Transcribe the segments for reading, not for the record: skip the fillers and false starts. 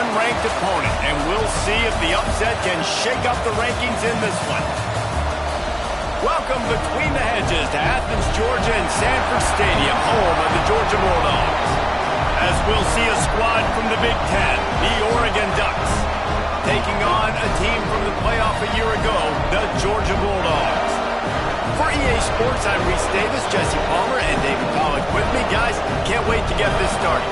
unranked opponent, and we'll see if the upset can shake up the rankings in this one. Welcome between the hedges to Athens, Georgia and Sanford Stadium, home of the Georgia Bulldogs. As we'll see a squad from the Big Ten, the Oregon Ducks, taking on a team from the playoff a year ago, the Georgia Bulldogs. For EA Sports, I'm Reese Davis, Jesse Palmer, and David Pollack with me. Guys, can't wait to get this started.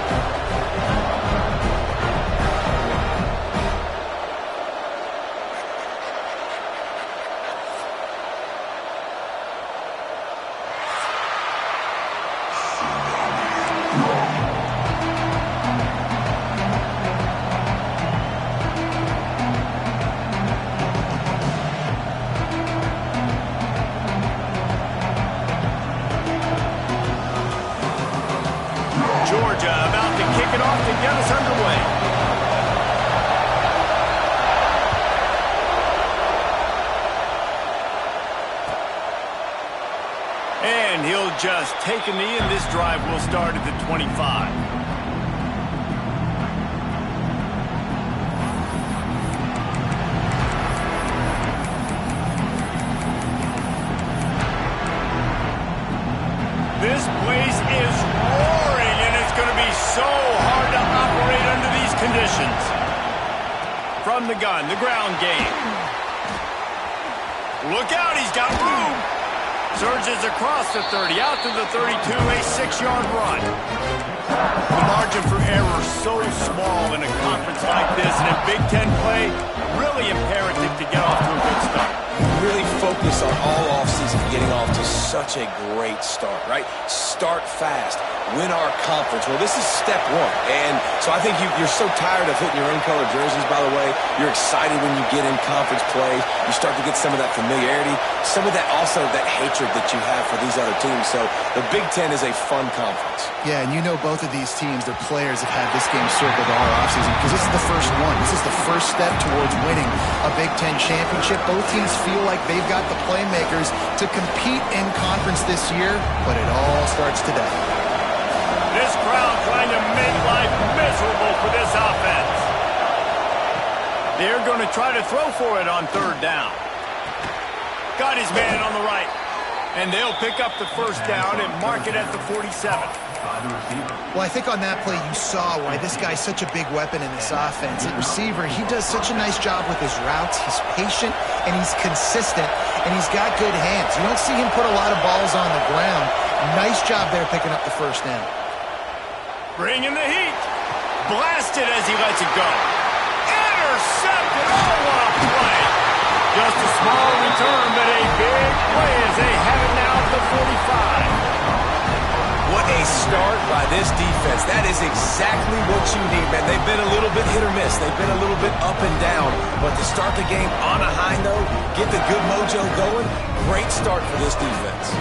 Georgia about to kick it off to get us underway. And he'll just take a knee, and this drive will start at the 25. This place is roaring, and it's going to be so hard to operate under these conditions. From the gun, the ground game. Look out, he's got room. Surges across the 30, out to the 32, a 6-yard run. The margin for error so small in a conference like this, and in Big Ten play, really imperative to get off to a good start. Really focus on all offseason getting off to such a great start, right? Start fast. Win our conference. Well, this is step one. And so I think you're so tired of hitting your own color jerseys, by the way. You're excited when you get in conference play. You start to get some of that familiarity, some of that also that hatred that you have for these other teams. So the Big Ten is a fun conference. Yeah, and you know both of these teams, their players have had this game circled all offseason because this is the first one. This is the first step towards winning a Big Ten championship. Both teams feel like they've got the playmakers to compete in conference this year, but it all starts today. This crowd trying to make life miserable for this offense. They're going to try to throw for it on third down. Got his man on the right. And they'll pick up the first down and mark it at the 47. Well, I think on that play you saw why this guy's such a big weapon in this offense. At receiver, he does such a nice job with his routes. He's patient, and he's consistent, and he's got good hands. You don't see him put a lot of balls on the ground. Nice job there picking up the first down. Bringing the heat. Blasted as he lets it go. Intercepted. Oh, what a play. Just a small return, but a big play as they have it now at the 45. What a start by this defense. That is exactly what you need, man. They've been a little bit hit or miss. They've been a little bit up and down. But to start the game on a high note, get the good mojo going, great start for this defense.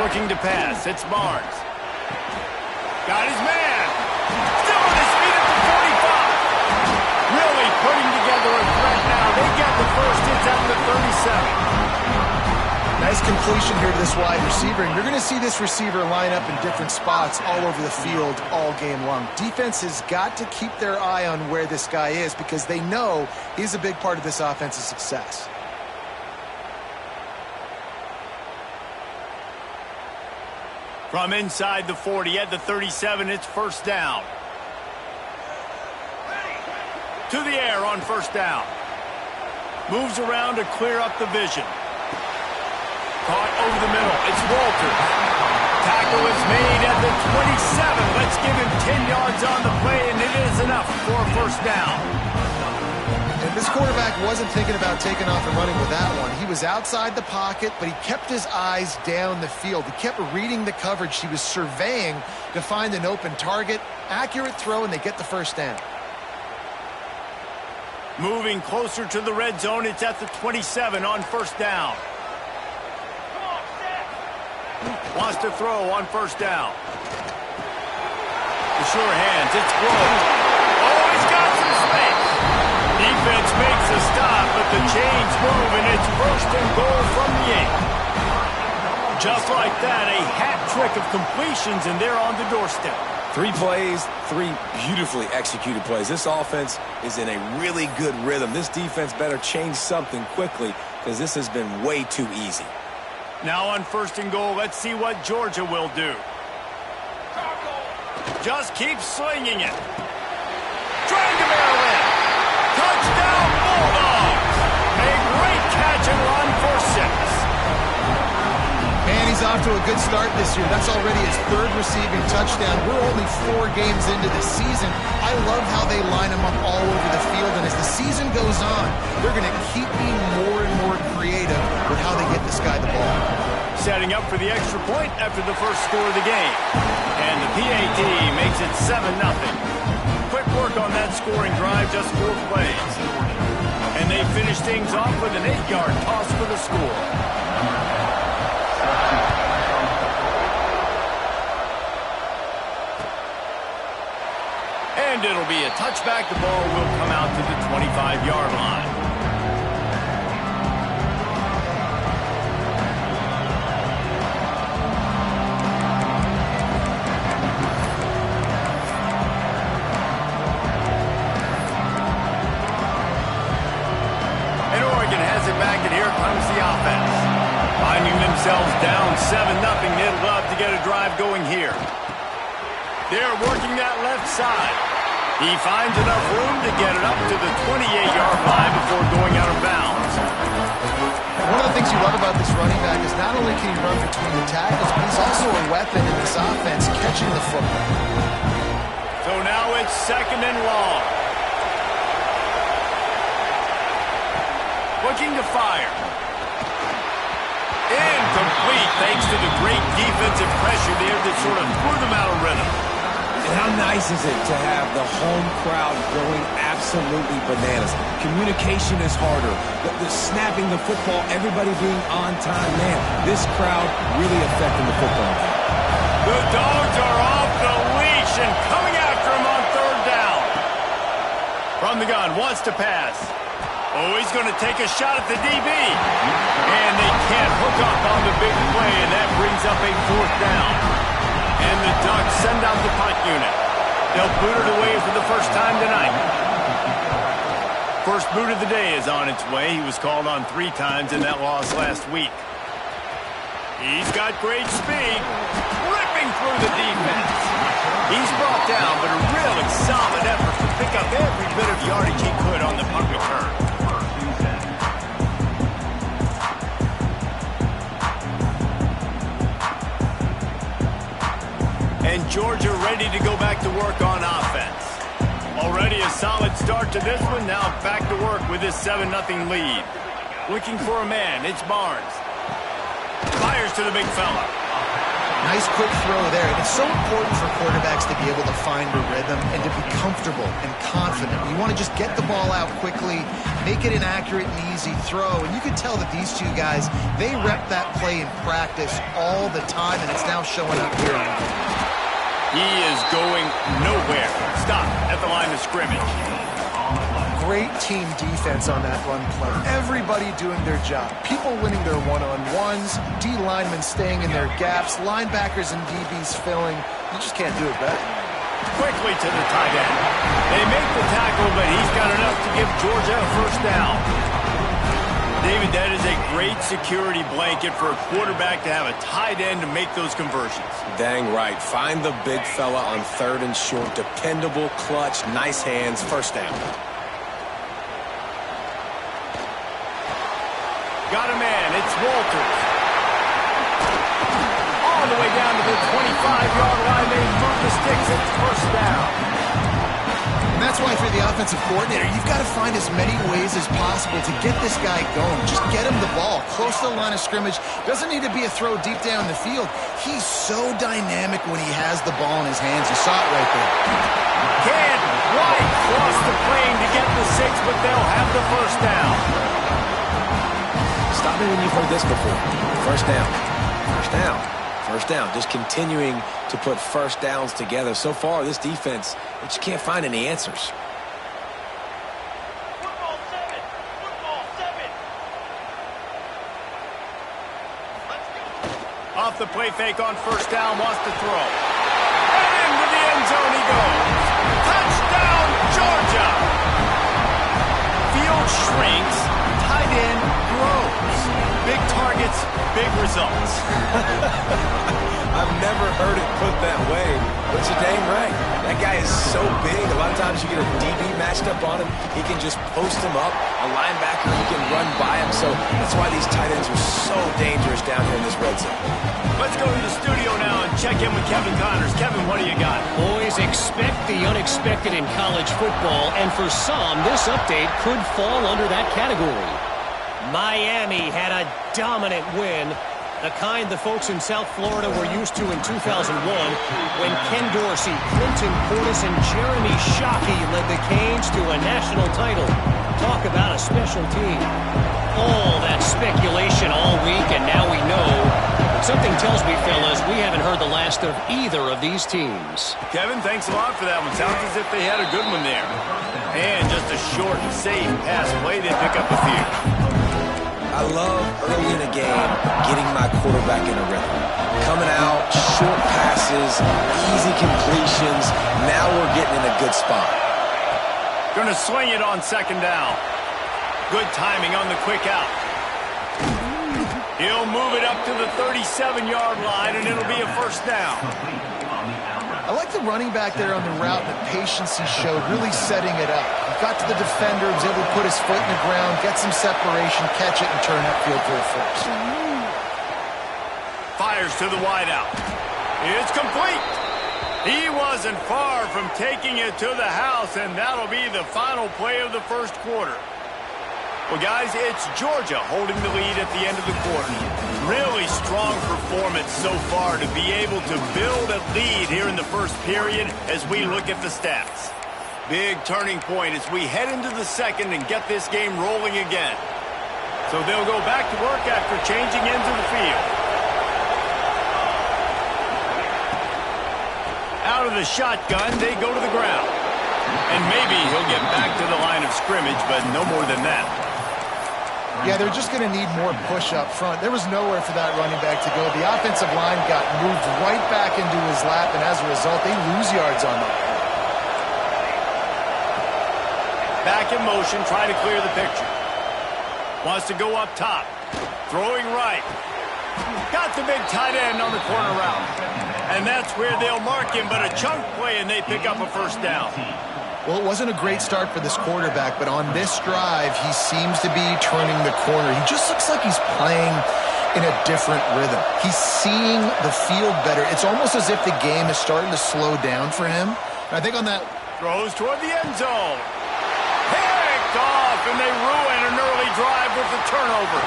Looking to pass. It's Barnes. Got his man. Still on his feet at the 45. Really putting together a threat now. They get the first. It's at the 37. Nice completion here to this wide receiver. And you're going to see this receiver line up in different spots all over the field all game long. Defense has got to keep their eye on where this guy is because they know he's a big part of this offense's success. From inside the 40 at the 37, it's first down. To the air on first down. Moves around to clear up the vision. Caught over the middle. It's Walters. Tackle is made at the 27. Let's give him 10 yards on the play, and it is enough for a first down. And this quarterback wasn't thinking about taking off and running with that one. He was outside the pocket, but he kept his eyes down the field. He kept reading the coverage. He was surveying to find an open target. Accurate throw, and they get the first down. Moving closer to the red zone, it's at the 27 on first down. Wants to throw on first down. The sure hands, it's close. Oh, he's got some space. Defense makes a stop, but the chains move, and it's first and goal from the 8. Just like that, a hat trick of completions, and they're on the doorstep. 3 plays, 3 beautifully executed plays. This offense is in a really good rhythm. This defense better change something quickly because this has been way too easy. Now on first and goal, let's see what Georgia will do. Just keep slinging it. Trying to barrel in. Touchdown, Bulldogs! A great catch and run for 6. Man, he's off to a good start this year. That's already his 3rd receiving touchdown. We're only 4 games into the season. I love how they line him up all over the field, and as the season goes on, they're going to keep being more and more creative with how they get this guy the ball. Setting up for the extra point after the first score of the game. And the PAT makes it 7-0. Quick work on that scoring drive, just 4 plays. And they finish things off with an 8-yard toss for the score. And it'll be a touchback. The ball will come out to the 25-yard line. And Oregon has it back, and here comes the offense. Finding themselves down 7-0, they'd love to get a drive going here. They're working that left side. He finds enough room to get it up to the 28-yard line before going out of bounds. One of the things you love about this running back is not only can he run between the tackles, but he's also a weapon in this offense, catching the football. So now it's 2nd and long. Looking to fire. Incomplete, thanks to the great defensive pressure there that sort of threw them out of rhythm. And how nice is it to have the home crowd going absolutely bananas? Communication is harder. The snapping the football, everybody being on time. Man, this crowd really affecting the football game. The Dogs are off the leash and coming after him on 3rd down. From the gun, wants to pass. Oh, he's going to take a shot at the DB. And they can't hook up on the big play, and that brings up a 4th down. And the Ducks send out the punt unit. They'll boot it away for the first time tonight. First boot of the day is on its way. He was called on 3 times in that loss last week. He's got great speed, ripping through the defense. He's brought down, but a really solid effort to pick up every bit of yardage he could on the punt return. And Georgia ready to go back to work on offense. Already a solid start to this one. Now back to work with this 7-0 lead. Looking for a man. It's Barnes. Fires to the big fella. Nice quick throw there. And it's so important for quarterbacks to be able to find a rhythm and to be comfortable and confident. You want to just get the ball out quickly, make it an accurate and easy throw. And you can tell that these 2 guys, they rep that play in practice all the time, and it's now showing up here on the game. He is going nowhere. Stop at the line of scrimmage. Great team defense on that run play. Everybody doing their job. People winning their one-on-ones, D linemen staying in their gaps, linebackers and DBs filling. You just can't do it better. Quickly to the tight end. They make the tackle, but he's got enough to give Georgia a first down. David, that is a great security blanket for a quarterback to have a tight end to make those conversions. Dang right. Find the big fella on 3rd and short. Dependable, clutch, nice hands, first down. Got a man. It's Walters. All the way down to the 25-yard line. They move the sticks. It's first down. And that's why for the offensive coordinator, you've got to find as many ways as possible to get this guy going. Just get him the ball close to the line of scrimmage. Doesn't need to be a throw deep down the field. He's so dynamic when he has the ball in his hands. You saw it right there. Can't quite cross the plane to get the 6, but they'll have the first down. Stop me when you've heard this before. First down. First down. First down, just continuing to put first downs together. So far, this defense, they just can't find any answers. Off the play fake on first down, wants to throw. And into the end zone he goes. Touchdown, Georgia! Field shrinks, tight end grows. Big targets, big results. I've never heard it put that way, but you're dang right. That guy is so big. A lot of times you get a DB matched up on him. He can just post him up. A linebacker, he can run by him. So that's why these tight ends are so dangerous down here in this red zone. Let's go to the studio now and check in with Kevin Connors. Kevin, what do you got? Boys, expect the unexpected in college football, and for some, this update could fall under that category. Miami had a dominant win, the kind the folks in South Florida were used to in 2001 when Ken Dorsey, Clinton Portis, and Jeremy Shockey led the Canes to a national title. Talk about a special team. All that speculation all week, and now we know. But something tells me, fellas, we haven't heard the last of either of these teams. Kevin, thanks a lot for that one. Sounds as if they had a good one there. And just a short, safe pass play, they pick up a few. I love early in a game getting my quarterback in a rhythm. Coming out, short passes, easy completions. Now we're getting in a good spot. Going to swing it on second down. Good timing on the quick out. He'll move it up to the 37-yard line, and it'll be a first down. I like the running back there on the route, the patience he showed, really setting it up. He got to the defender, was able to put his foot in the ground, get some separation, catch it, and turn upfield for a first. Fires to the wideout. It's complete. He wasn't far from taking it to the house, and that'll be the final play of the first quarter. Well, guys, it's Georgia holding the lead at the end of the quarter. Really strong performance so far to be able to build a lead here in the first period as we look at the stats. Big turning point as we head into the second and get this game rolling again. So they'll go back to work after changing into the field. Out of the shotgun, they go to the ground. And maybe he'll get back to the line of scrimmage, but no more than that. Yeah, they're just going to need more push up front. There was nowhere for that running back to go. The offensive line got moved right back into his lap, and as a result, they lose yards on that. Back in motion, trying to clear the picture. Wants to go up top. Throwing right. Got the big tight end on the corner route. And that's where they'll mark him, but a chunk play, and they pick up a first down. Well, it wasn't a great start for this quarterback, but on this drive, he seems to be turning the corner. He just looks like he's playing in a different rhythm. He's seeing the field better. It's almost as if the game is starting to slow down for him. And I think on that... Throws toward the end zone. Picked off, and they ruin an early drive with the turnover.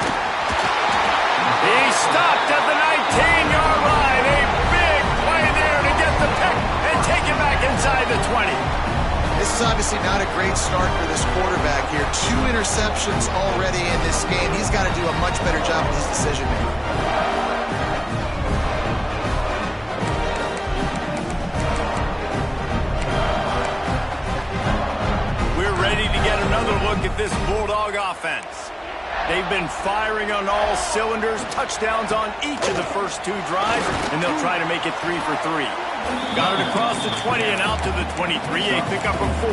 He stopped at the 19-yard line. A big play there to get the pick and take it back inside the 20. This is obviously not a great start for this quarterback here. 2 interceptions already in this game. He's got to do a much better job with his decision-making. We're ready to get another look at this Bulldog offense. They've been firing on all cylinders, touchdowns on each of the first 2 drives, and they'll try to make it 3 for 3. Got it across the 20 and out to the 23. A pickup of 4.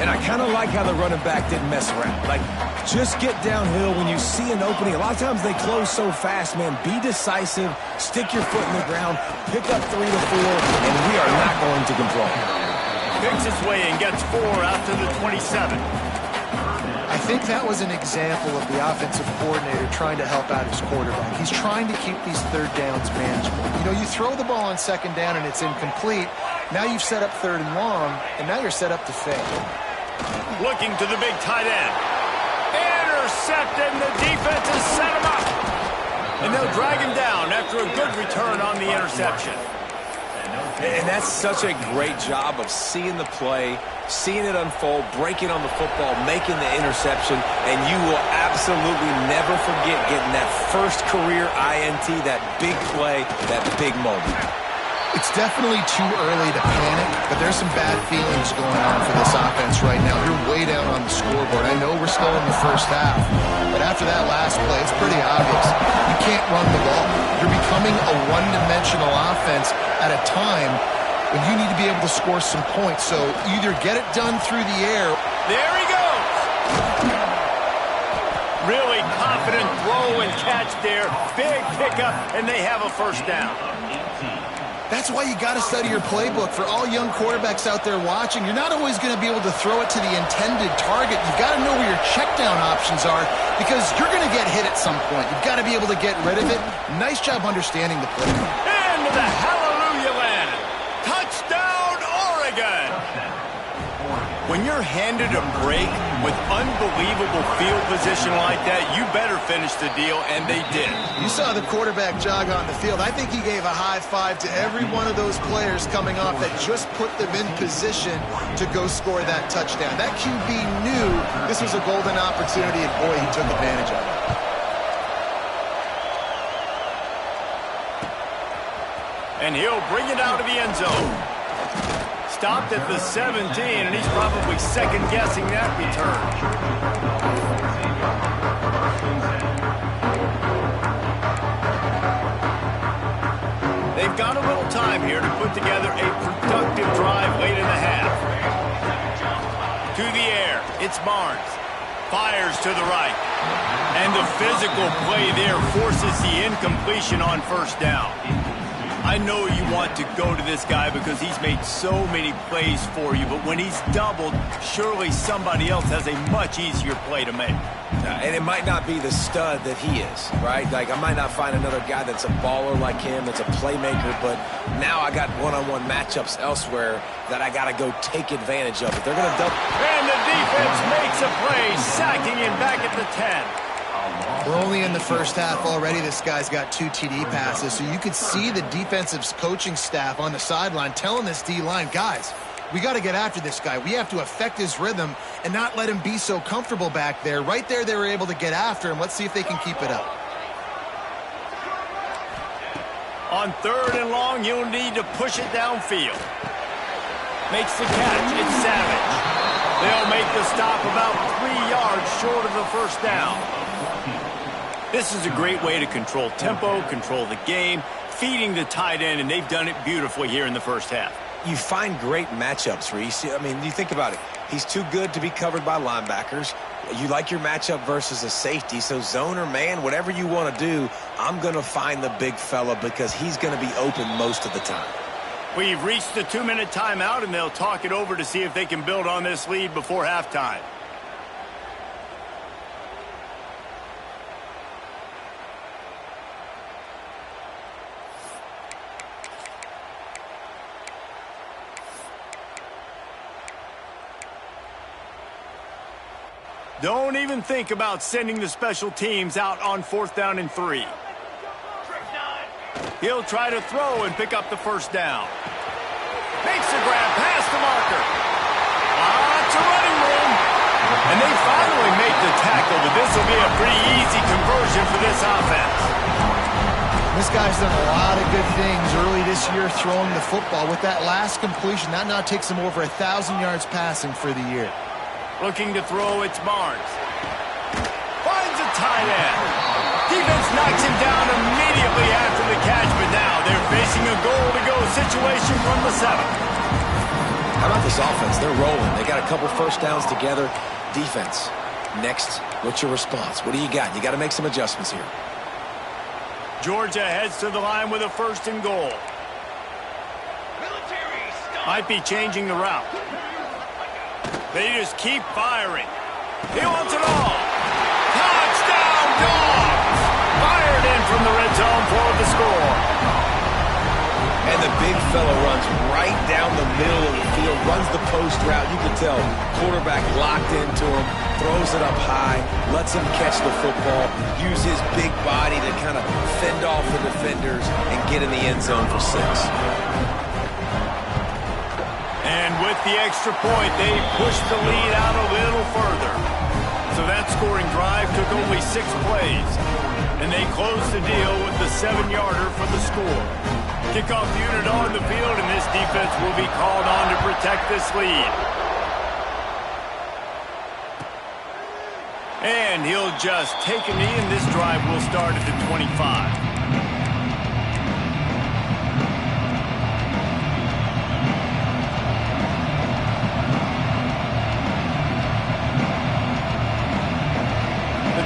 And I kind of like how the running back didn't mess around. Like, just get downhill when you see an opening. A lot of times they close so fast, man. Be decisive, stick your foot in the ground, pick up 3 to 4, and we are not going to complain. Picks his way and gets 4 out to the 27. I think that was an example of the offensive coordinator trying to help out his quarterback. He's trying to keep these third downs manageable. You know, you throw the ball on second down and it's incomplete. Now you've set up third and long, and now you're set up to fail. Looking to the big tight end. Intercepted, and the defense has set him up. And they'll drag him down after a good return on the interception. And that's such a great job of seeing the play, seeing it unfold, breaking on the football, making the interception, and you will absolutely never forget getting that first career INT, that big play, that big moment. It's definitely too early to panic, but there's some bad feelings going on for this offense right now. You're way down on the scoreboard. I know we're still in the first half, but after that last play, it's pretty obvious. You can't run the ball. You're becoming a one-dimensional offense at a time when you need to be able to score some points. So either get it done through the air. There he goes. Really confident throw and catch there. Big pickup, and they have a first down. That's why you got to study your playbook. For all young quarterbacks out there watching, you're not always going to be able to throw it to the intended target. You've got to know where your check down options are because you're going to get hit at some point. You've got to be able to get rid of it. Nice job understanding the playbook. Into the hallelujah land. Touchdown, Oregon. When you're handed a break with unbelievable field position like that, you better finish the deal, and they did. You saw the quarterback jog on the field. I think he gave a high five to every one of those players coming off that just put them in position to go score that touchdown. That QB knew this was a golden opportunity, and boy, he took advantage of it. And he'll bring it out of the end zone. Stopped at the 17, and he's probably second-guessing that return. They've got a little time here to put together a productive drive late in the half. To the air, it's Barnes. Fires to the right. And the physical play there forces the incompletion on first down. I know you want to go to this guy because he's made so many plays for you, but when he's doubled, surely somebody else has a much easier play to make. And it might not be the stud that he is, right? Like, I might not find another guy that's a baller like him, that's a playmaker, but now I got one-on-one matchups elsewhere that I got to go take advantage of it. They're going to double. And the defense makes a play, sacking him back at the 10. We're only in the first half already. This guy's got 2 TD passes, so you could see the defensive coaching staff on the sideline telling this D-line, guys, we got to get after this guy. We have to affect his rhythm and not let him be so comfortable back there. Right there, they were able to get after him. Let's see if they can keep it up. On 3rd and long, you'll need to push it downfield. Makes the catch. It's Savage. They'll make the stop about 3 yards short of the first down. This is a great way to control tempo, control the game, feeding the tight end, and they've done it beautifully here in the first half. You find great matchups, Reese. I mean, you think about it. He's too good to be covered by linebackers. You like your matchup versus a safety, so zone or man, whatever you want to do, I'm going to find the big fella because he's going to be open most of the time. We've reached the 2-minute timeout, and they'll talk it over to see if they can build on this lead before halftime. Don't even think about sending the special teams out on 4th down and 3. He'll try to throw and pick up the first down. Makes a grab past the marker. Lots of running room. And they finally make the tackle, but this will be a pretty easy conversion for this offense. This guy's done a lot of good things early this year throwing the football. With that last completion, that now takes him over 1,000 yards passing for the year. Looking to throw, it's Barnes. Finds a tight end. Defense knocks him down immediately after the catch, but now they're facing a goal-to-go situation from the 7. How about this offense? They're rolling. They got a couple first downs together. Defense, next, what's your response? What do you got? You got to make some adjustments here. Georgia heads to the line with a 1st and goal. Might be changing the route. They just keep firing. He wants it all. Touchdown, Dogs! Fired in from the red zone for the score. And the big fella runs right down the middle of the field, runs the post route. You can tell quarterback locked into him, throws it up high, lets him catch the football, use his big body to kind of fend off the defenders and get in the end zone for 6. And with the extra point, they pushed the lead out a little further. So that scoring drive took only 6 plays. And they closed the deal with the 7-yarder for the score. Kickoff unit on the field, and this defense will be called on to protect this lead. And he'll just take a knee, and this drive will start at the 25.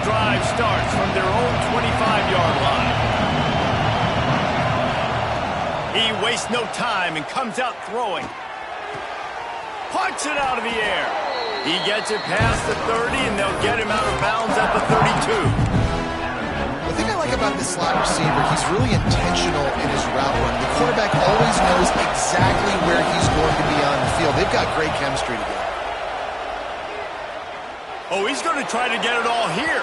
Drive starts from their own 25-yard line. He wastes no time and comes out throwing. Punts it out of the air. He gets it past the 30, and they'll get him out of bounds at the 32. The thing I like about this slot receiver, he's really intentional in his route run. The quarterback always knows exactly where he's going to be on the field. They've got great chemistry together. Oh, he's going to try to get it all here.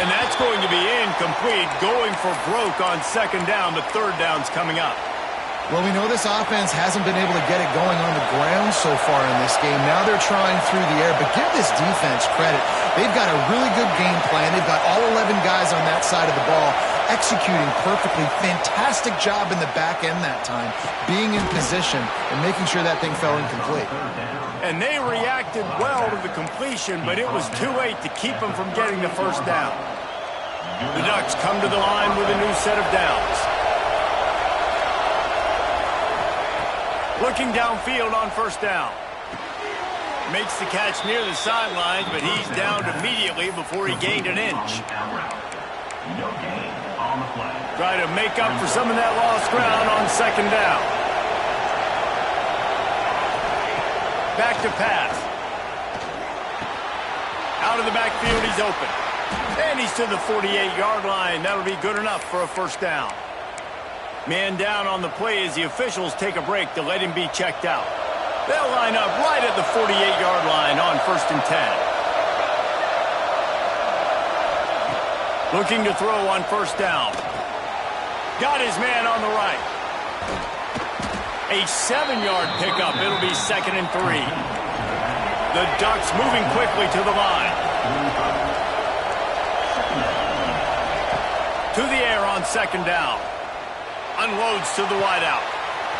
And that's going to be incomplete, going for broke on 2nd down, but 3rd down's coming up. Well, we know this offense hasn't been able to get it going on the ground so far in this game. Now they're trying through the air, but give this defense credit. They've got a really good game plan. They've got all 11 guys on that side of the ball executing perfectly. Fantastic job in the back end that time, being in position and making sure that thing fell incomplete. And they reacted well to the completion, but it was too late to keep them from getting the 1st down. The Ducks come to the line with a new set of downs. Looking downfield on 1st down. Makes the catch near the sidelines, but he's downed immediately before he gained an inch. Try to make up for some of that lost ground on 2nd down. Back to pass. Out of the backfield, he's open. And he's to the 48-yard line. That'll be good enough for a 1st down. Man down on the play as the officials take a break to let him be checked out. They'll line up right at the 48-yard line on 1st and 10. Looking to throw on 1st down. Got his man on the right. A 7-yard pickup. It'll be 2nd and 3. The Ducks moving quickly to the line. To the air on 2nd down. Unloads to the wideout.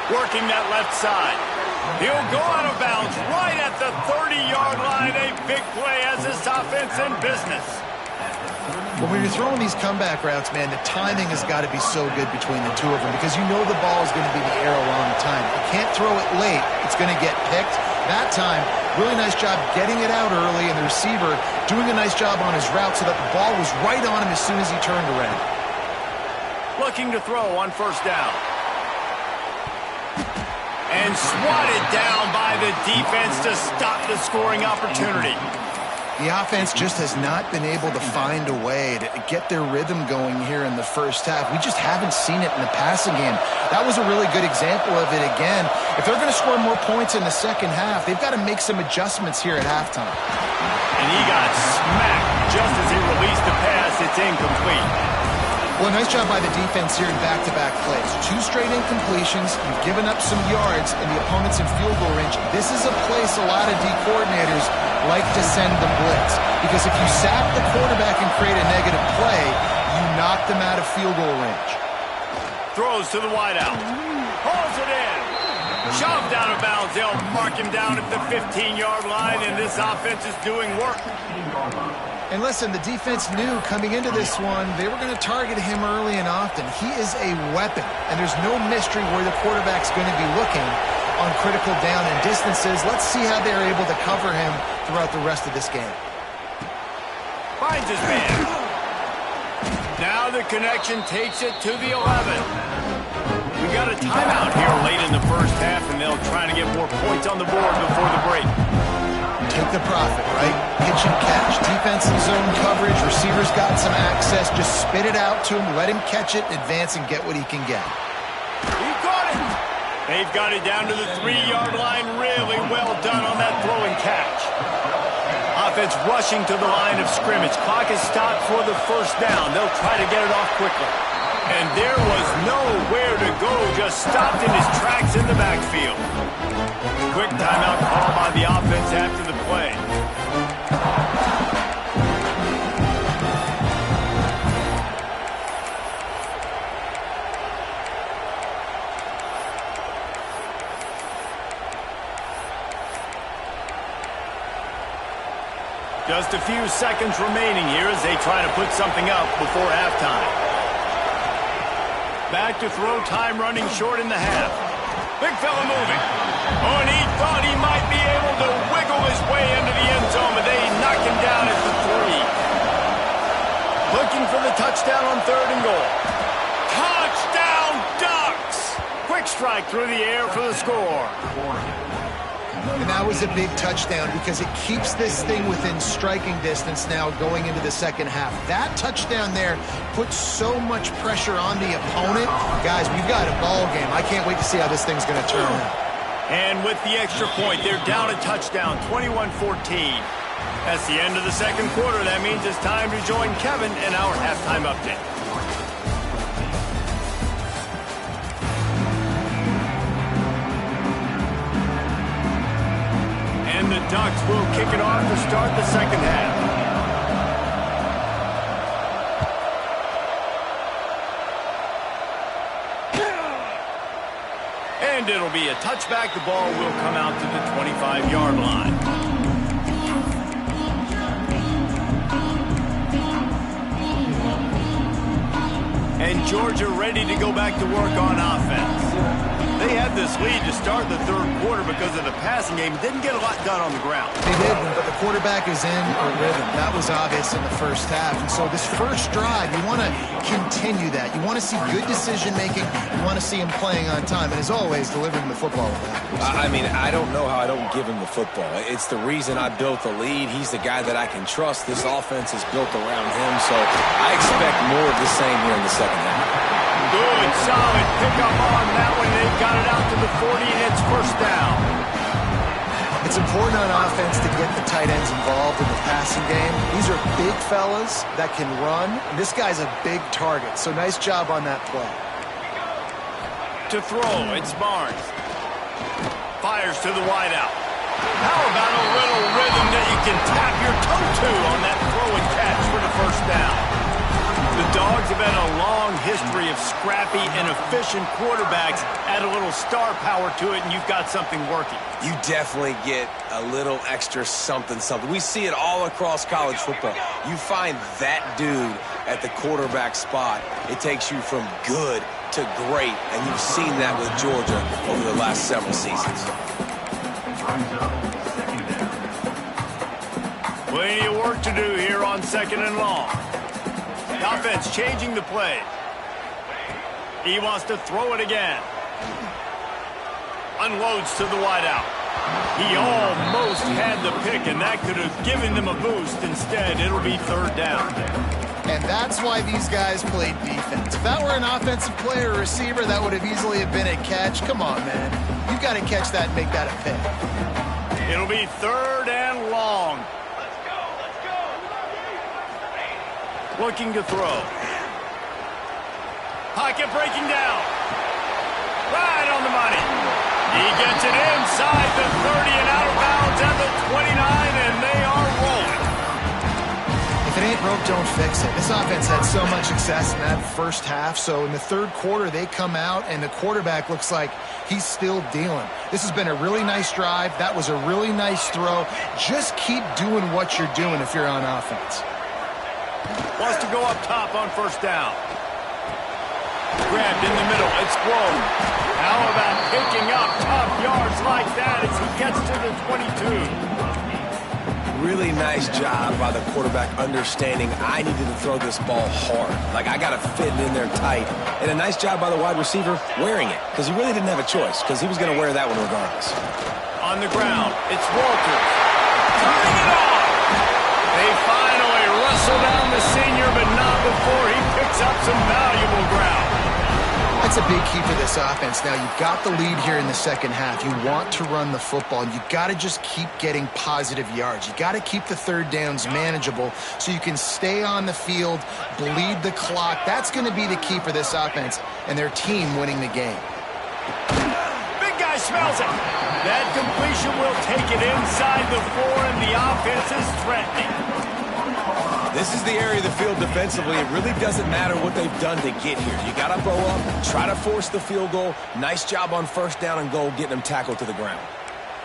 Working that left side. He'll go out of bounds right at the 30-yard line. A big play as this offense in business. Well, when you're throwing these comeback routes, man, the timing has got to be so good between the two of them because you know the ball is going to be in the air a long time. You can't throw it late. It's going to get picked. That time, really nice job getting it out early, and the receiver doing a nice job on his route so that the ball was right on him as soon as he turned around. Looking to throw on 1st down. And swatted down by the defense to stop the scoring opportunity. The offense just has not been able to find a way to get their rhythm going here in the 1st half. We just haven't seen it in the passing game. That was a really good example of it again. If they're going to score more points in the 2nd half, they've got to make some adjustments here at halftime. And he got smacked just as he released the pass. It's incomplete. Well, nice job by the defense here in back-to-back plays. 2 straight incompletions. You've given up some yards, and the opponent's in field goal range. This is a place a lot of D coordinators like to send the blitz. Because if you sack the quarterback and create a negative play, you knock them out of field goal range. Throws to the wideout. Hauls it in. Shoved out of bounds. They'll mark him down at the 15-yard line, and this offense is doing work. And listen, the defense knew coming into this one, they were going to target him early and often. He is a weapon, and there's no mystery where the quarterback's going to be looking on critical down and distances. Let's see how they're able to cover him throughout the rest of this game. Finds his man. Now the connection takes it to the 11. We got a timeout here late in the 1st half, and they'll try to get more points on the board before the break. Take the profit, right? Pitch and catch. Defense in zone coverage. Receiver's got some access. Just spit it out to him. Let him catch it, advance, and get what he can get. He got it. They've got it down to the 3-yard line. Really well done on that throw and catch. Offense rushing to the line of scrimmage. Clock is stopped for the 1st down. They'll try to get it off quickly. And there was nowhere to go, just stopped in his tracks in the backfield. Quick timeout call by the offense after the play. Just a few seconds remaining here as they try to put something up before halftime. Back to throw, time running short in the half. Big fella moving. Oh, and he thought he might be able to wiggle his way into the end zone, but they knock him down at the 3. Looking for the touchdown on 3rd and goal. Touchdown Ducks! Quick strike through the air for the score. And that was a big touchdown because it keeps this thing within striking distance now going into the second half. That touchdown there puts so much pressure on the opponent. Guys, we've got a ball game. I can't wait to see how this thing's going to turn out. And with the extra point, they're down a touchdown, 21-14. That's the end of the second quarter. That means it's time to join Kevin in our halftime update. And the Ducks will kick it off to start the second half. And it'll be a touchback. The ball will come out to the 25-yard line. And Georgia ready to go back to work on offense. They had this lead to start the third quarter because of the passing game. Didn't get a lot done on the ground. They didn't, but the quarterback is in a rhythm. That was obvious in the first half. And so this first drive, you want to continue that. You want to see good decision-making. You want to see him playing on time. And as always, delivering the football. I mean, I don't know how I don't give him the football. It's the reason I built the lead. He's the guy that I can trust. This offense is built around him. So I expect more of the same here in the second half. Good, solid pickup on that one. They've got it out to the 40, and it's first down. It's important on offense to get the tight ends involved in the passing game. These are big fellas that can run, and this guy's a big target. So nice job on that play. To throw, it's Barnes. Fires to the wideout. How about a little rhythm that you can tap your toe to on that throw and catch for the first down? The Dogs have had a long history of scrappy and efficient quarterbacks. Add a little star power to it, and you've got something working. You definitely get a little extra something. We see it all across college football. You find that dude at the quarterback spot, it takes you from good to great, and you've seen that with Georgia over the last several seasons. Plenty of work to do here on 2nd and long. The offense changing the play. He wants to throw it again. Unloads to the wideout. He almost had the pick, and that could have given them a boost. Instead, it'll be 3rd down. And that's why these guys played defense. If that were an offensive player or receiver, that would have easily have been a catch. Come on, man. You've got to catch that and make that a pick. It'll be 3rd and long. Looking to throw. Pocket breaking down. Right on the money. He gets it inside the 30 and out of bounds at the 29, and they are rolling. If it ain't broke, don't fix it. This offense had so much success in that first half, so in the third quarter, they come out, and the quarterback looks like he's still dealing. This has been a really nice drive. That was a really nice throw. Just keep doing what you're doing if you're on offense. Wants to go up top on first down. Grabbed in the middle. It's Glow. How about picking up top yards like that as he gets to the 22? Really nice job by the quarterback understanding I needed to throw this ball hard. Like, I got to fit it in there tight. And a nice job by the wide receiver wearing it, because he really didn't have a choice, because he was going to wear that one regardless. On the ground, it's Walters. Turning it off. They finally wrestle down the senior, but not before he picks up some valuable ground. I That's a big key for this offense. Now, you've got the lead here in the second half. You want to run the football, and you've got to just keep getting positive yards. You've got to keep the third downs manageable so you can stay on the field, bleed the clock. That's going to be the key for this offense and their team winning the game. Big guy smells it. That completion will take it inside the 4, and the offense is threatening. This is the area of the field defensively. It really doesn't matter what they've done to get here. You got to bow up, try to force the field goal. Nice job on first down and goal, getting them tackled to the ground.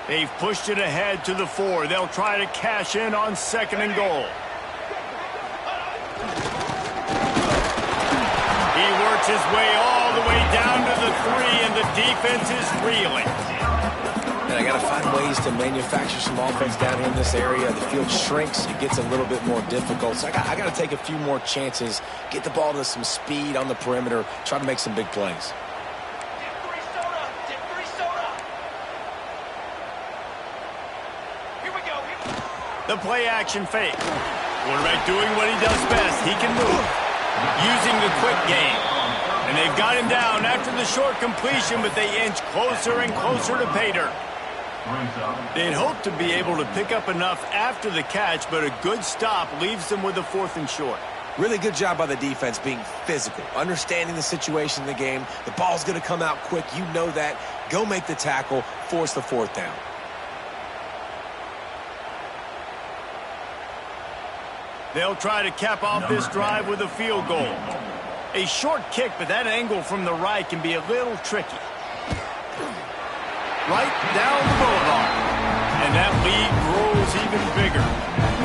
They've pushed it ahead to the 4. They'll try to cash in on 2nd and goal. He works his way all the way down to the 3, and the defense is reeling. And I got to find ways to manufacture some offense down here in this area. The field shrinks. It gets a little bit more difficult. So I got to take a few more chances, get the ball to some speed on the perimeter, try to make some big plays. The play action fake. Quarterback doing what he does best. He can move, using the quick game. And they've got him down after the short completion, but they inch closer and closer to pay dirt. They'd hope to be able to pick up enough after the catch, but a good stop leaves them with a 4th and short. Really good job by the defense being physical, understanding the situation in the game. The ball's going to come out quick. You know that. Go make the tackle, force the 4th down. They'll try to cap off this drive with a field goal. A short kick, but that angle from the right can be a little tricky. Right down the boulevard. And that lead grows even bigger.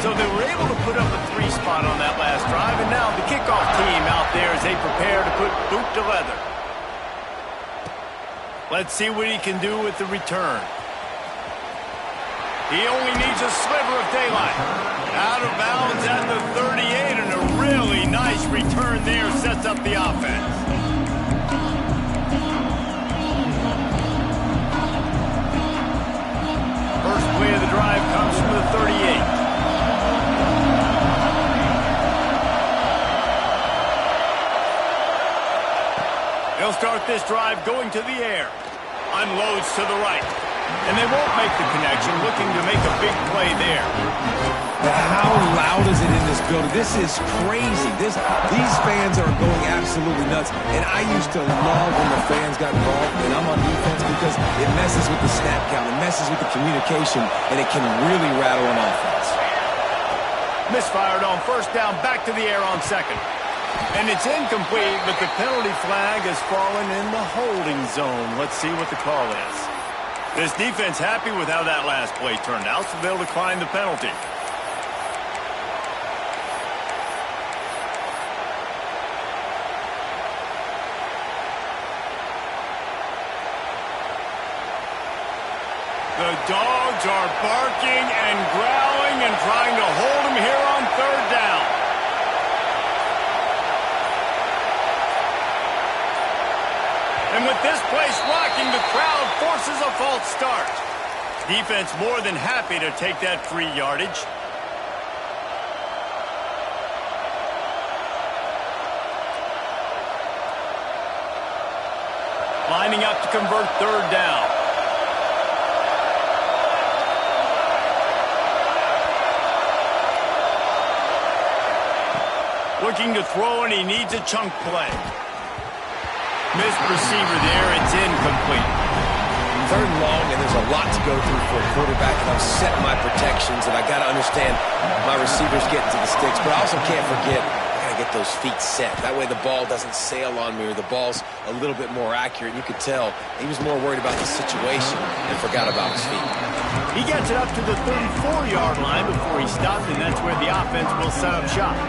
So they were able to put up a 3 spot on that last drive, and now the kickoff team out there as they prepare to put boot to leather. Let's see what he can do with the return. He only needs a sliver of daylight. Out of bounds at the 38, and a really nice return there sets up the offense. First play of the drive comes from the 38. They'll start this drive going to the air. Unloads to the right. And they won't make the connection, looking to make a big play there. How loud is it in this building? This is crazy. These fans are going absolutely nuts. And I used to love when the fans got involved, and I'm on defense, because it messes with the snap count, it messes with the communication, and it can really rattle an offense. Misfired on first down, back to the air on 2nd. And it's incomplete, but the penalty flag has fallen in the holding zone. Let's see what the call is. This defense happy with how that last play turned out, so they'll decline the penalty. The dogs are barking and growling and trying to hold him here on 3rd down. And with this place rocking, the crowd forces a false start. Defense more than happy to take that free yardage. Lining up to convert 3rd down. Looking to throw, and he needs a chunk play. Missed receiver there. It's incomplete. 3rd and long, and there's a lot to go through for a quarterback, and I've set my protections, and I got to understand my receivers getting to the sticks, but I also can't forget I got to get those feet set. That way the ball doesn't sail on me, or the ball's a little bit more accurate. You could tell he was more worried about the situation and forgot about his feet. He gets it up to the 34-yard line before he stops, and that's where the offense will set up shop.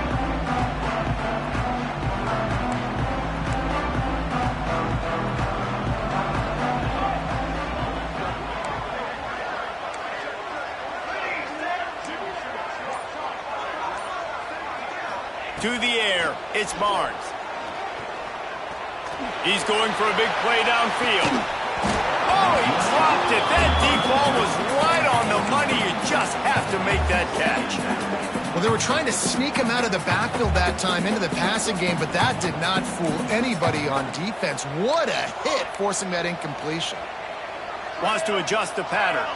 To the air, it's Barnes. He's going for a big play downfield. Oh, he dropped it. That deep ball was right on the money. You just have to make that catch. Well, Well, they were trying to sneak him out of the backfield that time into the passing game, but that did not fool anybody on defense. What a hit, forcing that incompletion. Wants to adjust the pattern.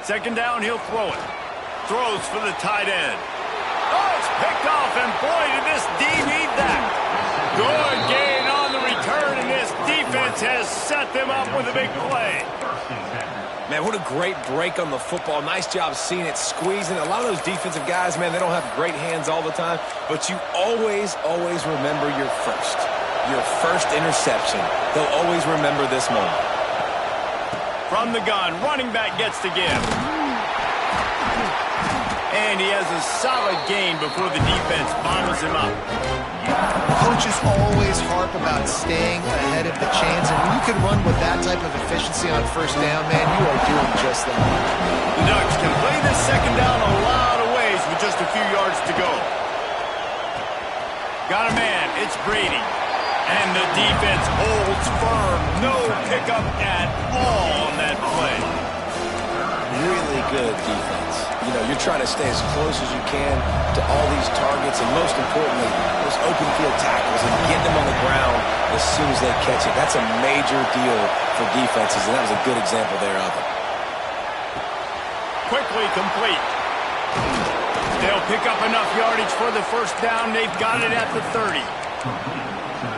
Second down, he'll throw it. Throws for the tight end. Oh, it's picked off, and boy, did this D need that. Good gain on the return, and this defense has set them up with a big play. Man, what a great break on the football. Nice job seeing it, squeezing. A lot of those defensive guys, man, they don't have great hands all the time, but you always remember your first interception. They'll always remember this moment. From the gun, running back gets to give. And he has a solid gain before the defense bottles him up. Coaches always harp about staying ahead of the chains, and when you can run with that type of efficiency on first down, man, you are doing just that. The Ducks can play this second down a lot of ways with just a few yards to go. Got a man, it's Brady. And the defense holds firm. No pickup at all on that play. Really good defense. You know, you're trying to stay as close as you can to all these targets, and most importantly, those open field tackles and getting them on the ground as soon as they catch it. That's a major deal for defenses, and that was a good example there of it. Quickly complete. They'll pick up enough yardage for the first down. They've got it at the 30.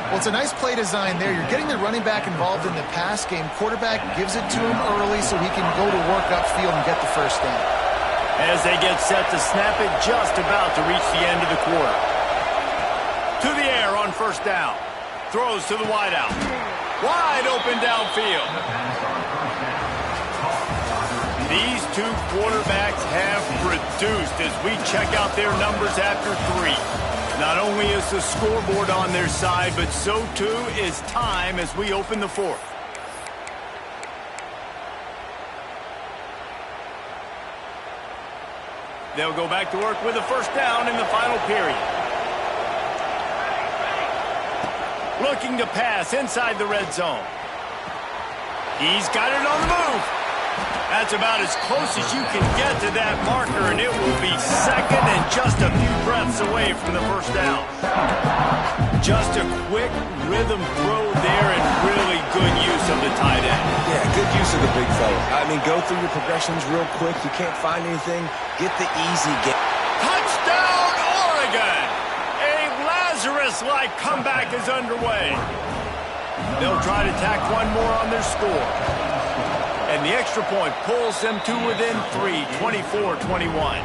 Well, it's a nice play design there. You're getting the running back involved in the pass game. Quarterback gives it to him early so he can go to work upfield and get the first down. As they get set to snap it, just about to reach the end of the quarter. To the air on first down. Throws to the wideout. Wide open downfield. These two quarterbacks have produced as we check out their numbers after 3. Not only is the scoreboard on their side, but so too is time as we open the fourth. They'll go back to work with a first down in the final period. Looking to pass inside the red zone. He's got it on the move. That's about as close as you can get to that marker, and it will be second and just a few breaths away from the first down. Just a quick rhythm throw there and really good use of the tight end. Yeah, good use of the big fella. I mean, go through your progressions real quick. You can't find anything. Get the easy get. Touchdown, Oregon! A Lazarus-like comeback is underway. They'll try to tack one more on their score. And the extra point pulls them to within 3, 24-21.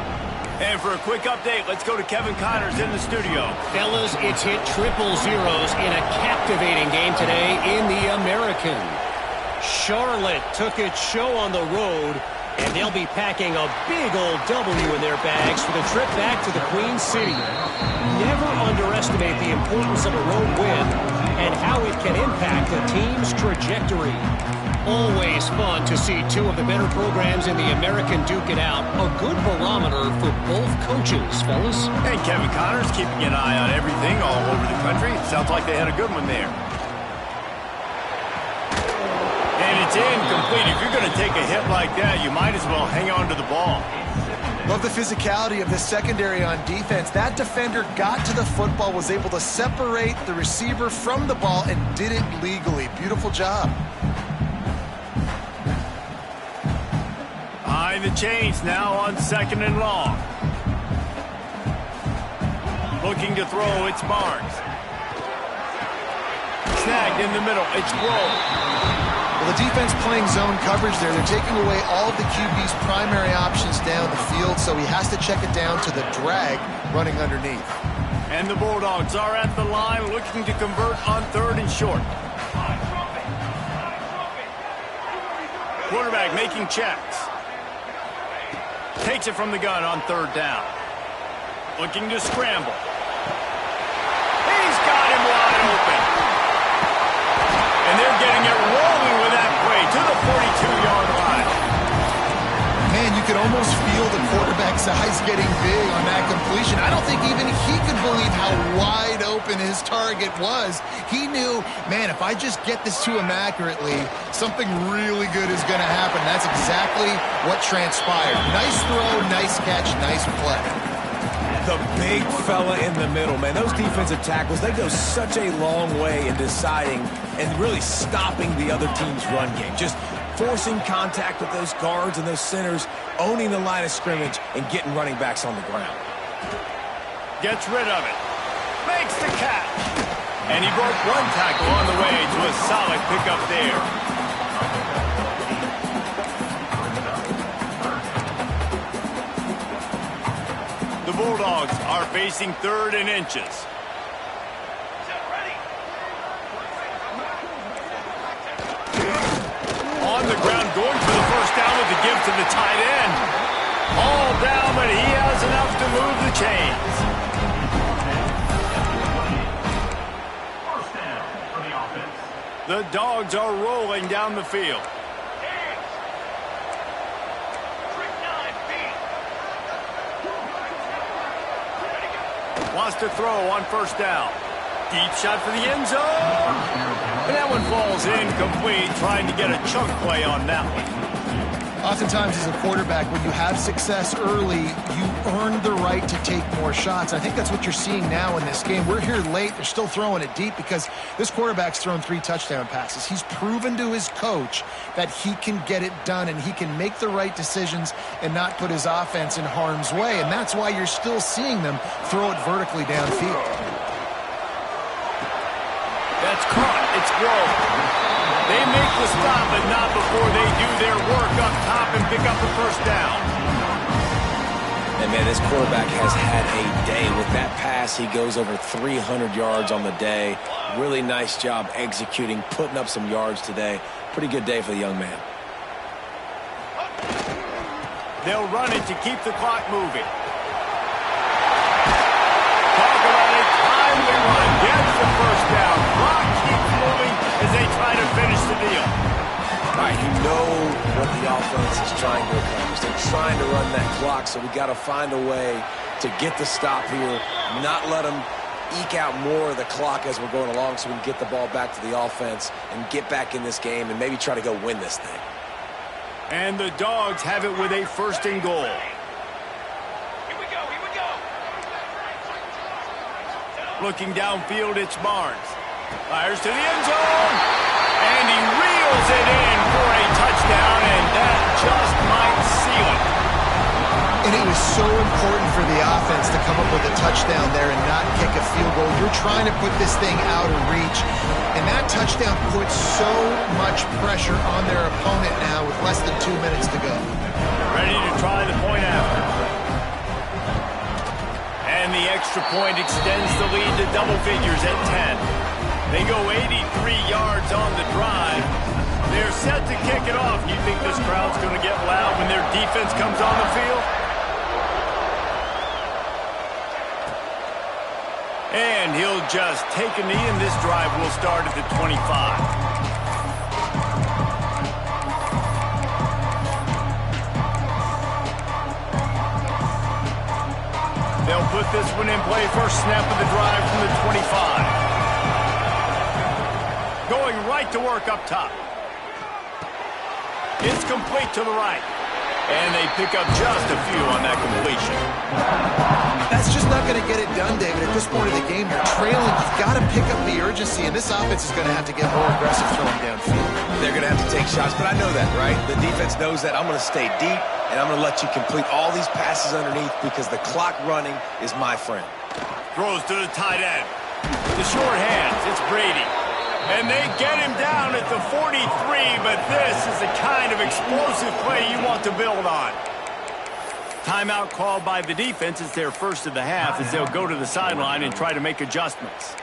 And for a quick update, let's go to Kevin Connors in the studio. Fellas, it's hit triple zeros in a captivating game today in the American. Charlotte took its show on the road, and they'll be packing a big old W in their bags for the trip back to the Queen City. Never underestimate the importance of a road win and how it can impact a team's trajectory. Always fun to see two of the better programs in the American duke it out. A good barometer for both coaches, fellas. And Kevin Connors keeping an eye on everything all over the country. Sounds like they had a good one there. And it's incomplete. If you're going to take a hit like that, you might as well hang on to the ball. Love the physicality of the secondary on defense. That defender got to the football, was able to separate the receiver from the ball, and did it legally. Beautiful job. Behind the chains now on second and long. Looking to throw, it's Barnes. Snagged in the middle, it's Rowe. Well, the defense playing zone coverage there. They're taking away all of the QB's primary options down the field, so he has to check it down to the drag running underneath. And the Bulldogs are at the line looking to convert on third and short. Quarterback making checks. Takes it from the gun on third down. Looking to scramble. He's got him wide open. And they're getting it rolling with that play to the 42-yard line. Man, you you could almost feel the quarterback's eyes getting big on that completion. I don't think even he could believe how wide open his target was. He knew, man, if I just get this to him accurately, something really good is going to happen. That's exactly what transpired. Nice throw, nice catch, nice play. The big fella in the middle, man. Those defensive tackles, they go such a long way in deciding and really stopping the other team's run game. Just forcing contact with those guards and those centers, owning the line of scrimmage, and getting running backs on the ground. Gets rid of it. Makes the catch. And he broke one tackle on the way to a solid pickup there. The Bulldogs are facing 3rd and inches. On the ground, going for the first down with the give to the tight end. All down, but he has enough to move the chains. First down for the offense. The Dogs are rolling down the field. Wants to throw on first down. Deep shot for the end zone. And that one falls incomplete, trying to get a chunk play on that one. Oftentimes as a quarterback, when you have success early, you earn the right to take more shots. I think that's what you're seeing now in this game. We're here late. They're still throwing it deep because this quarterback's thrown 3 touchdown passes. He's proven to his coach that he can get it done and he can make the right decisions and not put his offense in harm's way. And that's why you're still seeing them throw it vertically downfield. That's caught. It's Grove. They make the stop, but not before they do their work up top and pick up the first down. And, man, this quarterback has had a day. With that pass, he goes over 300 yards on the day. Really nice job executing, putting up some yards today. Pretty good day for the young man. They'll run it to keep the clock moving. Talk about a timely run. Gets the first down. Clock keeps moving as they try to finish the deal. All right, you know what the offense is trying to accomplish. They're trying to run that clock, so we got to find a way to get the stop here, not let them eke out more of the clock as we're going along so we can get the ball back to the offense and get back in this game and maybe try to go win this thing. And the Dogs have it with a 1st and goal. Here we go. Looking downfield, it's Barnes. Fires to the end zone. And he reels it in for a touchdown, and that just might seal it. And it was so important for the offense to come up with a touchdown there and not kick a field goal. You're trying to put this thing out of reach. And that touchdown puts so much pressure on their opponent now with less than 2 minutes to go. Ready to try the point after. And the extra point extends the lead to double figures at 10. They go 83 yards on the drive. They're set to kick it off. You think this crowd's going to get loud when their defense comes on the field? And he'll just take a knee, and this drive will start at the 25. They'll put this one in play. First snap of the drive from the 25. Going right to work up top. It's complete to the right. And they pick up just a few on that completion. That's just not going to get it done, David. At this point of the game, you're trailing. You've got to pick up the urgency, and this offense is going to have to get more aggressive throwing downfield. They're going to have to take shots, but I know that, right? The defense knows that. I'm going to stay deep, and I'm going to let you complete all these passes underneath because the clock running is my friend. Throws to the tight end. The short hands. It's Brady. And they get him down at the 43, but this is the kind of explosive play you want to build on. Timeout called by the defense. It's their first of the half as they'll go to the sideline and try to make adjustments.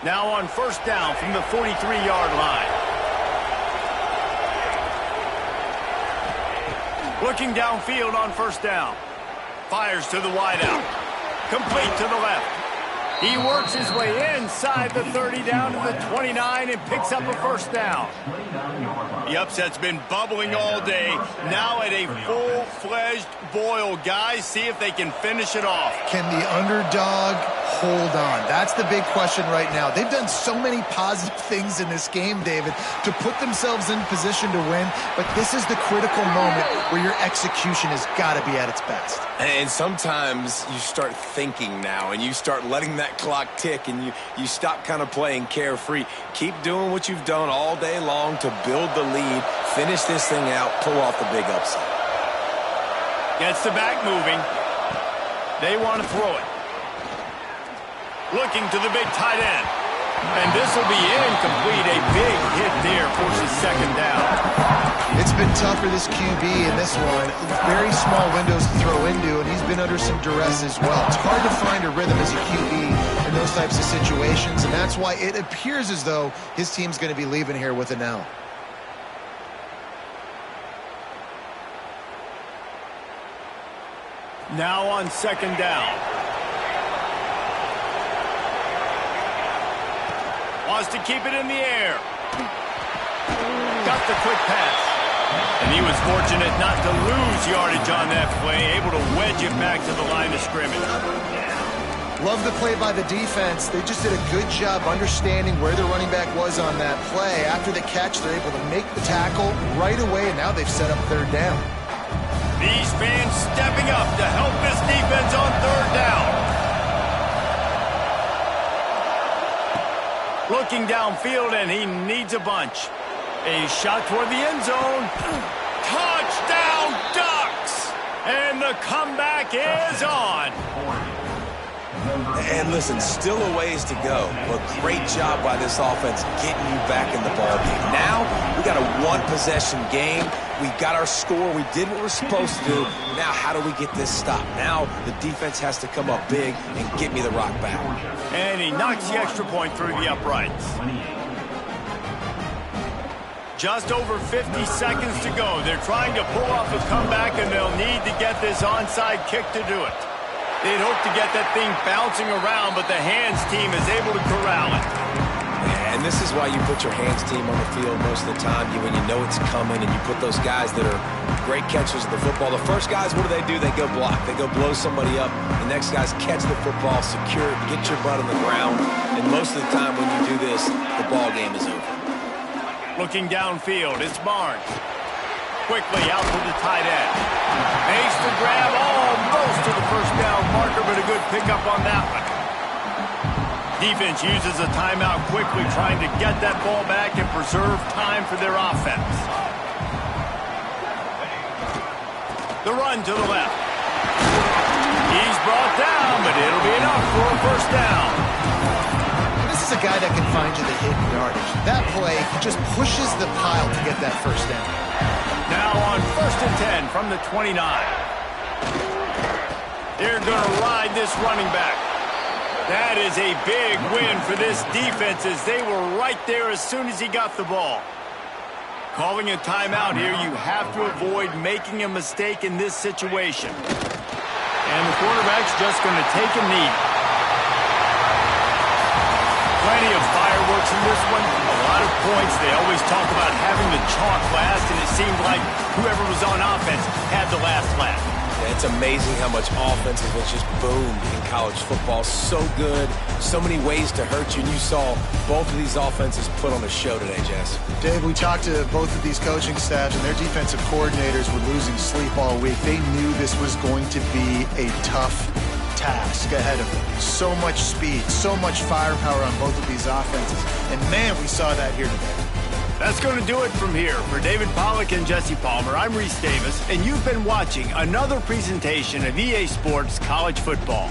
Now on first down from the 43-yard line. Looking downfield on first down. Fires to the wideout. Complete to the left. He works his way inside the 30 down to the 29 and picks up a first down. The upset's been bubbling all day. Now at a full-fledged boil. Guys, see if they can finish it off. Can the underdog hold on? That's the big question right now. They've done so many positive things in this game, David, to put themselves in position to win, but this is the critical moment where your execution has got to be at its best. And sometimes you start thinking now, and you start letting that clock tick, and you stop kind of playing carefree. Keep doing what you've done all day long to build the lead, finish this thing out, pull off the big upset. Gets the back moving. They want to throw it. Looking to the big tight end. And this will be incomplete. A big hit there, forces second down. It's been tough for this QB in this one. Very small windows to throw into, and he's been under some duress as well. It's hard to find a rhythm as a QB in those types of situations, and that's why it appears as though his team's going to be leaving here with an L. Now on second down. Wants to keep it in the air. Got the quick pass. And he was fortunate not to lose yardage on that play, able to wedge it back to the line of scrimmage. Love the play by the defense. They just did a good job understanding where the running back was on that play. After the catch, they're able to make the tackle right away, and now they've set up third down. These fans stepping up to help this defense on third down. Looking downfield, and he needs a bunch. A shot toward the end zone. Touchdown, Ducks! And the comeback is on. And listen, still a ways to go, but great job by this offense getting you back in the ballgame. Now, we got a one-possession game. We got our score. We did what we're supposed to do. Now, how do we get this stopped? Now, the defense has to come up big and get me the rock back. And he knocks the extra point through the uprights. Just over 50 seconds to go. They're trying to pull off a comeback, and they'll need to get this onside kick to do it. They'd hope to get that thing bouncing around, but the hands team is able to corral it. And this is why you put your hands team on the field most of the time, when you know it's coming, and you put those guys that are great catchers of the football. The first guys, what do? They go block. They go blow somebody up. The next guys catch the football, secure it, get your butt on the ground. And most of the time when you do this, the ball game is over. Looking downfield, it's Barnes. Quickly out to the tight end. Makes the grab almost to the first down marker, but a good pickup on that one. Defense uses a timeout quickly, trying to get that ball back and preserve time for their offense. The run to the left. He's brought down, but it'll be enough for a first down. This is a guy that can find you the hidden yardage. That play just pushes the pile to get that first down. Now on 1st and 10 from the 29. They're going to ride this running back. That is a big win for this defense, as they were right there as soon as he got the ball. Calling a timeout here, you have to avoid making a mistake in this situation. And the quarterback's just going to take a knee. Plenty of fireworks in this one. A lot of points. They always talk about having the chalk last, and it seemed like whoever was on offense had the last laugh. It's amazing how much offense has just boomed in college football. So good, so many ways to hurt you, and you saw both of these offenses put on a show today, Jess. Dave, we talked to both of these coaching staffs, and their defensive coordinators were losing sleep all week. They knew this was going to be a tough task ahead of them. So much speed, so much firepower on both of these offenses, and man, we saw that here today. That's going to do it from here. For David Pollack and Jesse Palmer, I'm Reese Davis, and you've been watching another presentation of EA Sports College Football.